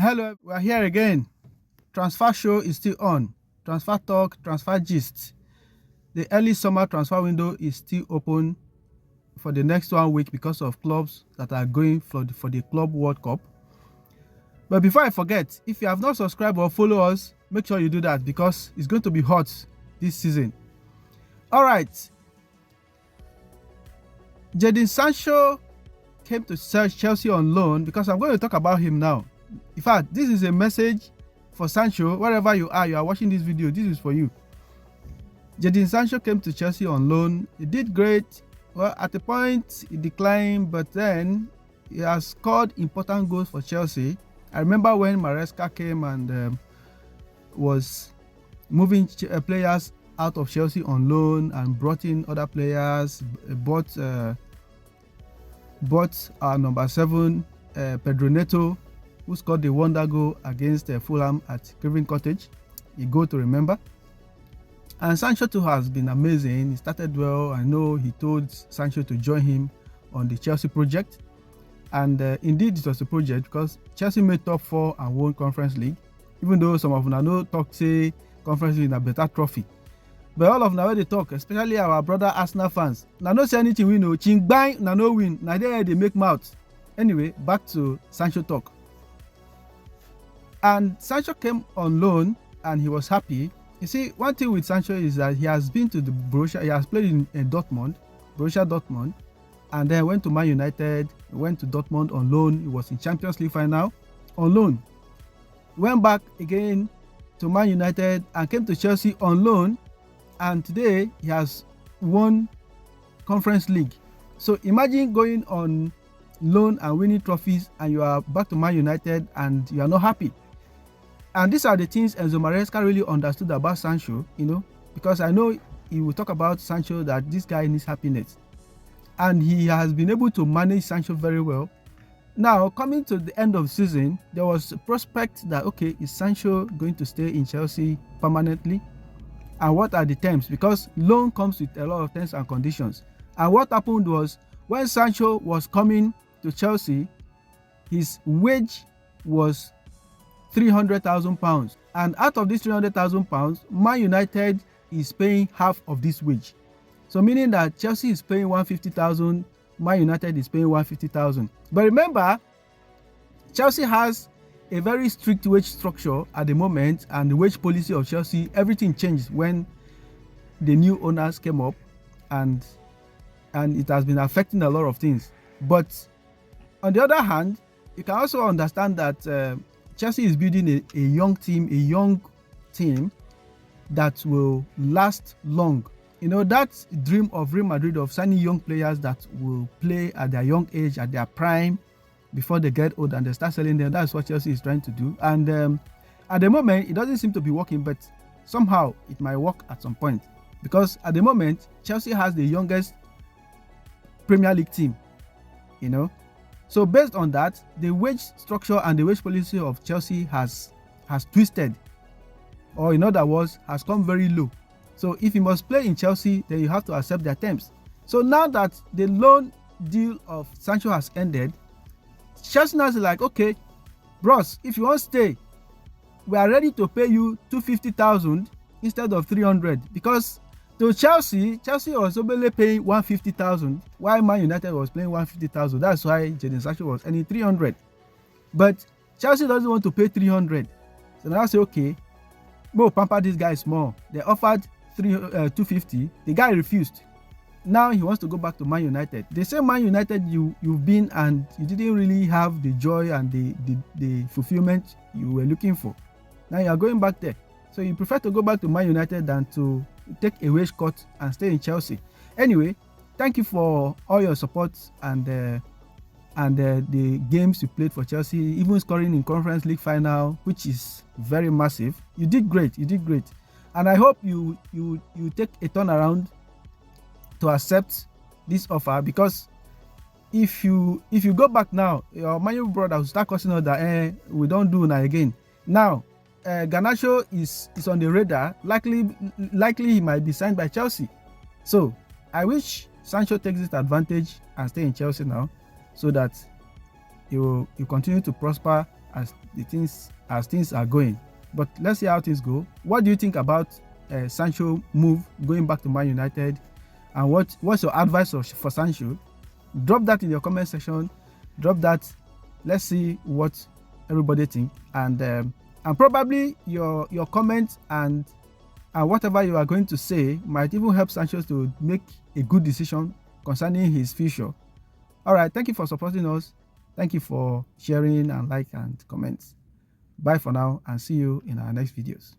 Hello, we are here again. Transfer show is still on. Transfer talk, transfer gist. The early summer transfer window is still open for the next 1 week because of clubs that are going for the Club World Cup. But before I forget, if you have not subscribed or follow us, make sure you do that because it's going to be hot this season. All right. Jadon Sancho came to Chelsea on loan because I'm going to talk about him now. In fact, this is a message for Sancho. Wherever you are watching this video, this is for you. Jadon Sancho came to Chelsea on loan. He did great. Well, at a point, he declined, but then he has scored important goals for Chelsea. I remember when Maresca came and was moving players out of Chelsea on loan and brought in other players, bought our number 7, Pedro Neto, who scored the wonder goal against Fulham at Craven Cottage. A goal to remember. And Sancho too has been amazing. He started well. I know he told Sancho to join him on the Chelsea project. And indeed, it was a project because Chelsea made top 4 and won Conference League. Even though some of them no talk say Conference League is a better trophy. But all of them when they talk, especially our brother Arsenal fans, now no say anything we know. Ching bang, now no win. Now they make mouth. Anyway, back to Sancho talk. And Sancho came on loan and he was happy. You see, one thing with Sancho is that he has been to the Borussia. He has played in Dortmund, Borussia Dortmund, and then went to Man United, went to Dortmund on loan. He was in Champions League final on loan. Went back again to Man United and came to Chelsea on loan. And today he has won Conference League. So imagine going on loan and winning trophies and you are back to Man United and you are not happy. And these are the things Enzo Maresca really understood about Sancho, because I know he will talk about Sancho that this guy needs happiness. And he has been able to manage Sancho very well. Now, coming to the end of the season, there was a prospect that, okay, is Sancho going to stay in Chelsea permanently? And what are the terms? Because loan comes with a lot of terms and conditions. And what happened was, when Sancho was coming to Chelsea, his wage was £300,000, and out of this £300,000, Man United is paying half of this wage. So meaning that Chelsea is paying 150,000, Man United is paying 150,000. But remember, Chelsea has a very strict wage structure at the moment, and the wage policy of Chelsea, everything changed when the new owners came up, and it has been affecting a lot of things. But on the other hand, you can also understand that Chelsea is building a young team that will last long. That dream of Real Madrid of signing young players that will play at their young age, at their prime, before they get old and they start selling them. That's what Chelsea is trying to do. And at the moment, it doesn't seem to be working, but somehow it might work at some point. Because at the moment, Chelsea has the youngest Premier League team, So based on that, the wage structure and the wage policy of Chelsea has twisted, or in other words, has come very low. So if you must play in Chelsea, then you have to accept their terms. So now that the loan deal of Sancho has ended, Chelsea now is like, okay, bros, if you want to stay, we are ready to pay you 250,000 instead of 300, because to Chelsea was only paying 150,000, while Man United was paying 150,000. That's why Jadon Sancho was earning 300. But Chelsea doesn't want to pay 300. So now I say, okay, we'll pamper this guy small. They offered 250. The guy refused. Now he wants to go back to Man United. The same Man United you've been and you didn't really have the joy and the fulfillment you were looking for. Now you are going back there. So you prefer to go back to Man United than to take a wage cut and stay in Chelsea. Anyway, thank you for all your support and the games you played for Chelsea, even scoring in Conference League final, which is very massive. You did great. And I hope you take a turnaround to accept this offer, because if you go back now, your Man U brother will start cursing out that we don't do now again. Now Garnacho is on the radar. Likely he might be signed by Chelsea. So I wish Sancho takes this advantage and stay in Chelsea now, so that he will continue to prosper as things are going. But let's see how things go. What do you think about Sancho move going back to Man United, and what's your advice for Sancho? Drop that in your comment section. Drop that. Let's see what everybody think, and probably your comments and whatever you are going to say might even help Sancho to make a good decision concerning his future. All right, thank you for supporting us. Thank you for sharing and like and comments. Bye for now, and see you in our next videos.